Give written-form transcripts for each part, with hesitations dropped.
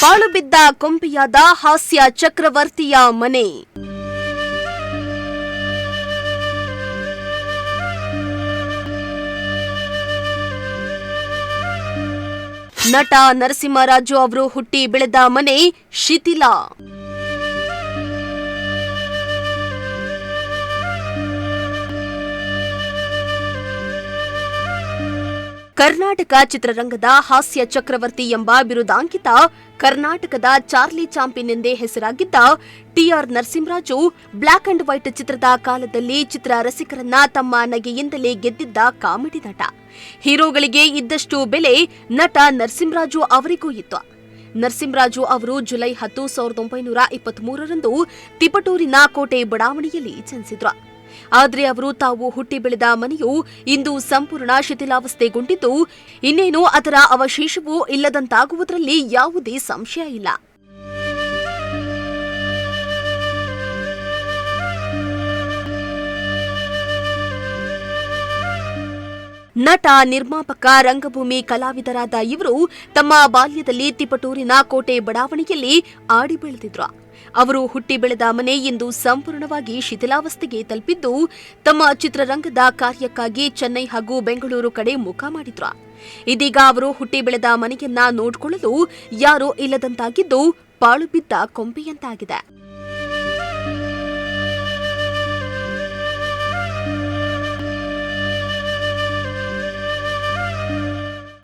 ಪಾಳು ಬಿದ್ದ ಕೊಂಪೆಯಾದ ಹಾಸ್ಯ ಚಕ್ರವರ್ತಿಯ ಮನೆ. ನಟ ನರಸಿಂಹರಾಜು ಅವರು ಹುಟ್ಟಿ ಬೆಳೆದ ಮನೆ ಶಿಥಿಲ. ಕರ್ನಾಟಕ ಚಿತ್ರರಂಗದ ಹಾಸ್ಯ ಚಕ್ರವರ್ತಿ ಎಂಬ ಬಿರುದಾಂಕಿತ ಕರ್ನಾಟಕದ ಚಾರ್ಲಿ ಚಾಂಪಿಯನ್ ಎಂದೇ ಹೆಸರಾಗಿದ್ದ TR Narasimharaju black and white ಚಿತ್ರದ ಕಾಲದಲ್ಲಿ ಚಿತ್ರ ರಸಿಕರನ್ನ ತಮ್ಮ ನಗೆಯಿಂದಲೇ ಗೆದ್ದಿದ್ದ ಕಾಮಿಡಿ ನಟ. ಹೀರೋಗಳಿಗೆ ಇದ್ದಷ್ಟು ಬೆಲೆ ನಟ ನರಸಿಂಹರಾಜು ಅವರಿಗೂ ಇತ್ತು. ನರಸಿಂಹರಾಜು ಅವರು ಜುಲೈ 10, 1923ರಂದು ತಿಪಟೂರಿನ ಕೋಟೆ ಬಡಾವಣೆಯಲ್ಲಿ ಜನಿಸಿದ್ರು. ಆದರೆ ಅವರು ತಾವು ಹುಟ್ಟಿ ಬೆಳೆದ ಮನೆಯು ಇಂದು ಸಂಪೂರ್ಣ ಶಿಥಿಲಾವಸ್ಥೆಗೊಂಡಿದ್ದು, ಇನ್ನೇನು ಅದರ ಅವಶೇಷವೂ ಇಲ್ಲದಂತಾಗುವುದರಲ್ಲಿ ಯಾವುದೇ ಸಂಶಯ ಇಲ್ಲ. ನಟ, ನಿರ್ಮಾಪಕ, ರಂಗಭೂಮಿ ಕಲಾವಿದರಾದ ಇವರು ತಮ್ಮ ಬಾಲ್ಯದಲ್ಲಿ ತಿಪಟೂರಿನ ಕೋಟೆ ಬಡಾವಣೆಯಲ್ಲಿ ಆಡಿ ಬೆಳೆದಿದ್ರು. ಅವರು ಹುಟ್ಟಿ ಬೆಳೆದ ಮನೆ ಇಂದು ಸಂಪೂರ್ಣವಾಗಿ ಶಿಥಿಲಾವಸ್ಥೆಗೆ ತಲುಪಿದ್ದು, ತಮ್ಮ ಚಿತ್ರರಂಗದ ಕಾರ್ಯಕ್ಕಾಗಿ ಚೆನ್ನೈ ಹಾಗೂ ಬೆಂಗಳೂರು ಕಡೆ ಮುಖ ಮಾಡಿದ್ರು. ಇದೀಗ ಅವರು ಹುಟ್ಟಿ ಬೆಳೆದ ಮನೆಯನ್ನ ನೋಡಿಕೊಳ್ಳಲು ಯಾರೂ ಇಲ್ಲದಂತಾಗಿದ್ದು, ಪಾಳು ಬಿದ್ದ ಕೊಂಪೆಯಂತಾಗಿದೆ.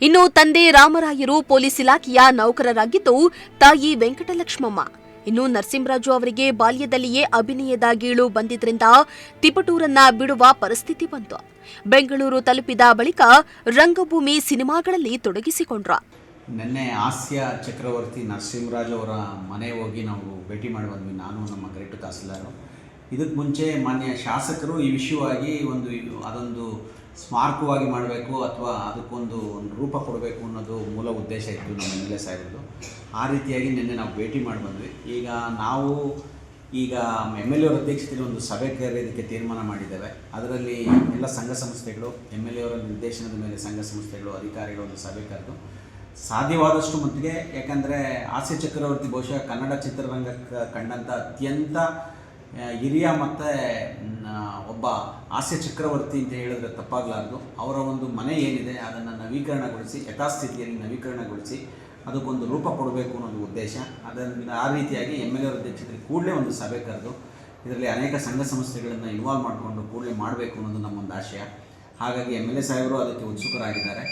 ಇನ್ನು ತಂದೆ ರಾಮರಾಯರು ಪೊಲೀಸ್ ಇಲಾಖೆಯ ನೌಕರರಾಗಿದ್ದು, ತಾಯಿ ವೆಂಕಟಲಕ್ಷ್ಮಮ್ಮ. ಇನ್ನು ನರಸಿಂಹರಾಜು ಅವರಿಗೆ ಬಾಲ್ಯದಲ್ಲಿಯೇ ಅಭಿನಯದ ಗೀಳು ಬಂದಿದ್ರಿಂದ ತಿಪಟೂರನ್ನ ಬಿಡುವ ಪರಿಸ್ಥಿತಿ ಬಂತು. ಬೆಂಗಳೂರು ತಲುಪಿದ ಬಳಿಕ ರಂಗಭೂಮಿ ಸಿನಿಮಾಗಳಲ್ಲಿ ತೊಡಗಿಸಿಕೊಂಡ್ರು. ನಿನ್ನೆ ಹಾಸ್ಯ ಚಕ್ರವರ್ತಿ ನರಸಿಂಹರಾಜು ಅವರ ಮನೆ ಹೋಗಿ ನಾವು ಭೇಟಿ ಮಾಡಿ ಬಂದ್ವಿ, ನಾನು ನಮ್ಮ ಗ್ರೇಟ್ ತಹಸೀಲ್ದಾರ್. ಇದಕ್ಕೆ ಮುಂಚೆ ಮಾನ್ಯ ಶಾಸಕರು ಈ ವಿಷಯವಾಗಿ ಅದೊಂದು ಸ್ಮಾರಕವಾಗಿ ಮಾಡಬೇಕು ಅಥವಾ ಅದಕ್ಕೊಂದು ರೂಪ ಕೊಡಬೇಕು ಅನ್ನೋದು ಮೂಲ ಉದ್ದೇಶ ಇತ್ತು ನಮ್ಮ ಎಮ್ ಎಲ್ ಎ ಸಾಹೇಬ್ರದ್ದು. ಆ ರೀತಿಯಾಗಿ ನಿನ್ನೆ ನಾವು ಭೇಟಿ ಮಾಡಿ ಬಂದ್ವಿ. ಈಗ ಎಮ್ ಎಲ್ ಎ ಅವರ ಅಧ್ಯಕ್ಷತೆಯಲ್ಲಿ ಒಂದು ಸಭೆ ಕರೆಯೋದಕ್ಕೆ ತೀರ್ಮಾನ ಮಾಡಿದ್ದೇವೆ. ಅದರಲ್ಲಿ ಎಲ್ಲ ಸಂಘ ಸಂಸ್ಥೆಗಳು, ಎಮ್ ಎಲ್ ಎ ಅವರ ನಿರ್ದೇಶನದ ಮೇಲೆ ಸಂಘ ಸಂಸ್ಥೆಗಳು, ಅಧಿಕಾರಿಗಳು ಒಂದು ಸಭೆ ಕರೆದು ಸಾಧ್ಯವಾದಷ್ಟು ಮಟ್ಟಿಗೆ, ಯಾಕಂದರೆ ಹಾಸ್ಯ ಚಕ್ರವರ್ತಿ ಬಹುಶಃ ಕನ್ನಡ ಚಿತ್ರರಂಗಕ್ಕೆ ಕಂಡಂಥ ಅತ್ಯಂತ ಹಿರಿಯ ಮತ್ತು ಒಬ್ಬ ಹಾಸ್ಯ ಚಕ್ರವರ್ತಿ ಅಂತ ಹೇಳಿದ್ರೆ ತಪ್ಪಾಗಲಾರ್ದು. ಅವರ ಒಂದು ಮನೆ ಏನಿದೆ ಅದನ್ನು ನವೀಕರಣಗೊಳಿಸಿ, ಯಥಾಸ್ಥಿತಿಯಲ್ಲಿ ನವೀಕರಣಗೊಳಿಸಿ ಅದಕ್ಕೊಂದು ರೂಪ ಕೊಡಬೇಕು ಅನ್ನೋದು ಉದ್ದೇಶ. ಆ ರೀತಿಯಾಗಿ ಎಮ್ ಎಲ್ ಎ ಅವರ ಅಧ್ಯಕ್ಷತೆಯಲ್ಲಿ ಕೂಡಲೇ ಒಂದು ಸಭೆ ಕರೆದು ಇದರಲ್ಲಿ ಅನೇಕ ಸಂಘ ಸಂಸ್ಥೆಗಳನ್ನು ಇನ್ವಾಲ್ವ್ ಮಾಡಿಕೊಂಡು ಕೂಡಲೇ ಮಾಡಬೇಕು ಅನ್ನೋದು ನಮ್ಮೊಂದು ಆಶಯ. ಹಾಗಾಗಿ ಎಮ್ ಎಲ್ ಎ ಸಾಹೇಬರು ಅದಕ್ಕೆ ಉತ್ಸುಕರಾಗಿದ್ದಾರೆ.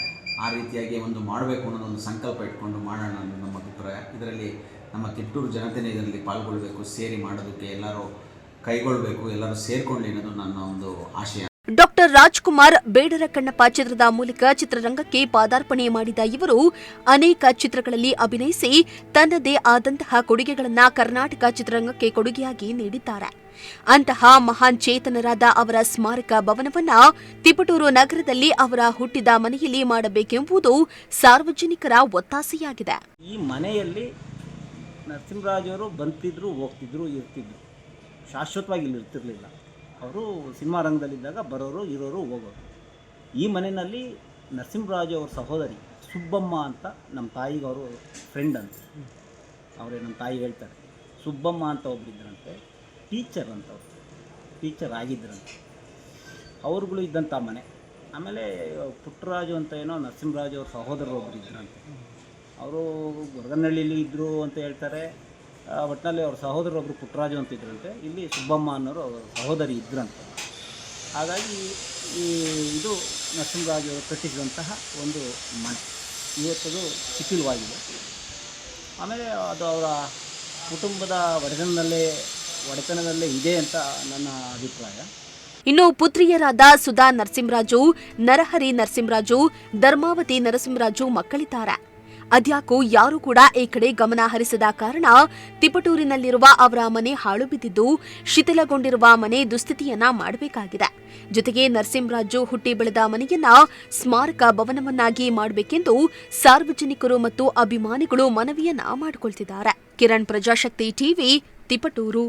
ಆ ರೀತಿಯಾಗಿ ಒಂದು ಮಾಡಬೇಕು ಅನ್ನೋದೊಂದು ಸಂಕಲ್ಪ ಇಟ್ಕೊಂಡು ಮಾಡೋಣ ಅನ್ನೋದು ನಮ್ಮ ಅಭಿಪ್ರಾಯ. ಇದರಲ್ಲಿ ನಮ್ಮ ತಿಪಟೂರು ಜನತೆನೇ ಇದರಲ್ಲಿ ಪಾಲ್ಗೊಳ್ಳಬೇಕು, ಸೇರಿ ಮಾಡೋದಕ್ಕೆ ಎಲ್ಲರೂ ಕೈಗೊಳ್ಳಬೇಕು, ಎಲ್ಲರೂ ಸೇರ್ಕೊಳ್ಳಿ ಅನ್ನೋದು ನನ್ನ ಒಂದು ಆಶಯ. ಡಾಕ್ಟರ್ ರಾಜ್ಕುಮಾರ್ ಬೇಡರ ಕಣ್ಣಪ್ಪ ಚಿತ್ರದ ಮೂಲಕ ಚಿತ್ರರಂಗಕ್ಕೆ ಪಾದಾರ್ಪಣೆ ಮಾಡಿದ ಇವರು ಅನೇಕ ಚಿತ್ರಗಳಲ್ಲಿ ಅಭಿನಯಿಸಿ ತನ್ನದೇ ಆದಂತಹ ಕೊಡುಗೆಗಳನ್ನು ಕರ್ನಾಟಕ ಚಿತ್ರರಂಗಕ್ಕೆ ಕೊಡುಗೆಯಾಗಿ ನೀಡಿದ್ದಾರೆ. ಅಂತಹ ಮಹಾನ್ ಚೇತನರಾದ ಅವರ ಸ್ಮಾರಕ ಭವನವನ್ನ ತಿಪಟೂರು ನಗರದಲ್ಲಿ ಅವರ ಹುಟ್ಟಿದ ಮನೆಯಲ್ಲಿ ಮಾಡಬೇಕೆಂಬುದು ಸಾರ್ವಜನಿಕರ ಒತ್ತಾಸೆಯಾಗಿದೆ. ಈ ಮನೆಯಲ್ಲಿ ನರಸಿಂಹರಾಜವರು ಬಂತಿದ್ರು, ಹೋಗ್ತಿದ್ರು, ಇರ್ತಿದ್ರು. ಶಾಶ್ವತವಾಗಿ ಇಲ್ಲಿ ಇರ್ತಿರಲಿಲ್ಲ. ಅವರು ಸಿನಿಮಾ ರಂಗದಲ್ಲಿದ್ದಾಗ ಬರೋರು, ಇರೋರು, ಹೋಗೋರು. ಈ ಮನೆಯಲ್ಲಿ ನರಸಿಂಹರಾಜು ಅವ್ರ ಸಹೋದರಿ ಸುಬ್ಬಮ್ಮ ಅಂತ, ನಮ್ಮ ತಾಯಿಗೆ ಅವರು ಫ್ರೆಂಡ್ ಅಂತ ನಮ್ಮ ತಾಯಿ ಹೇಳ್ತಾರೆ. ಸುಬ್ಬಮ್ಮ ಅಂತ ಒಬ್ಬರಿದ್ದರಂತೆ, ಟೀಚರ್ ಆಗಿದ್ದರಂತೆ. ಅವ್ರುಗಳು ಇದ್ದಂಥ ಮನೆ. ಆಮೇಲೆ ಪುಟ್ಟರಾಜು ಅಂತ ಏನೋ ನರಸಿಂಹರಾಜು ಅವ್ರ ಸಹೋದರರು ಒಬ್ಬರು ಇದ್ದರಂತೆ. ಅವರು ಗೊರಗನಹಳ್ಳಿಯಲ್ಲಿ ಇದ್ದರು ಅಂತ ಹೇಳ್ತಾರೆ. ಒಟ್ಟಿನಲ್ಲಿ ಅವ್ರ ಸಹೋದರರೊಬ್ಬರು ಪುಟ್ಟರಾಜು ಅಂತ ಇದ್ರಂತೆ. ಇಲ್ಲಿ ಸುಬ್ಬಮ್ಮ ಅನ್ನೋರು ಅವರ ಸಹೋದರಿ ಇದ್ರಂತೆ. ಹಾಗಾಗಿ ಇದು ನರಸಿಂಹರಾಜು ಅವರು ಕಟ್ಟಿಸಿದಂತಹ ಒಂದು ಮನೆ ಇವತ್ತದು ಶಿಥಿಲವಾಗಿದೆ. ಆಮೇಲೆ ಅದು ಅವರ ಕುಟುಂಬದ ಒಡೆತನದಲ್ಲೇ ಇದೆ ಅಂತ ನನ್ನ ಅಭಿಪ್ರಾಯ. ಇನ್ನು ಪುತ್ರಿಯರಾದ ಸುಧಾ ನರಸಿಂಹರಾಜು, ನರಹರಿ ನರಸಿಂಹರಾಜು, ಧರ್ಮಾವತಿ ನರಸಿಂಹರಾಜು ಮಕ್ಕಳಿದ್ದಾರೆ. ಅದ್ಯಾಕೋ ಯಾರೂ ಕೂಡ ಈ ಕಡೆ ಗಮನ ಹರಿಸದ ಕಾರಣ ತಿಪಟೂರಿನಲ್ಲಿರುವ ಅವರ ಮನೆ ಹಾಳು ಬಿದ್ದಿದ್ದು, ಶಿಥಿಲಗೊಂಡಿರುವ ಮನೆ ದುಸ್ಥಿತಿಯನ್ನ ಮಾಡಬೇಕಾಗಿದೆ. ಜೊತೆಗೆ ನರಸಿಂಹರಾಜು ಹುಟ್ಟಿ ಬೆಳೆದ ಮನೆಯನ್ನ ಸ್ಮಾರಕ ಭವನವನ್ನಾಗಿ ಮಾಡಬೇಕೆಂದು ಸಾರ್ವಜನಿಕರು ಮತ್ತು ಅಭಿಮಾನಿಗಳು ಮನವಿಯನ್ನ ಮಾಡಿಕೊಳ್ತಿದ್ದಾರೆ. ಕಿರಣ್, ಪ್ರಜಾಶಕ್ತಿ ಟಿವಿ, ತಿಪಟೂರು.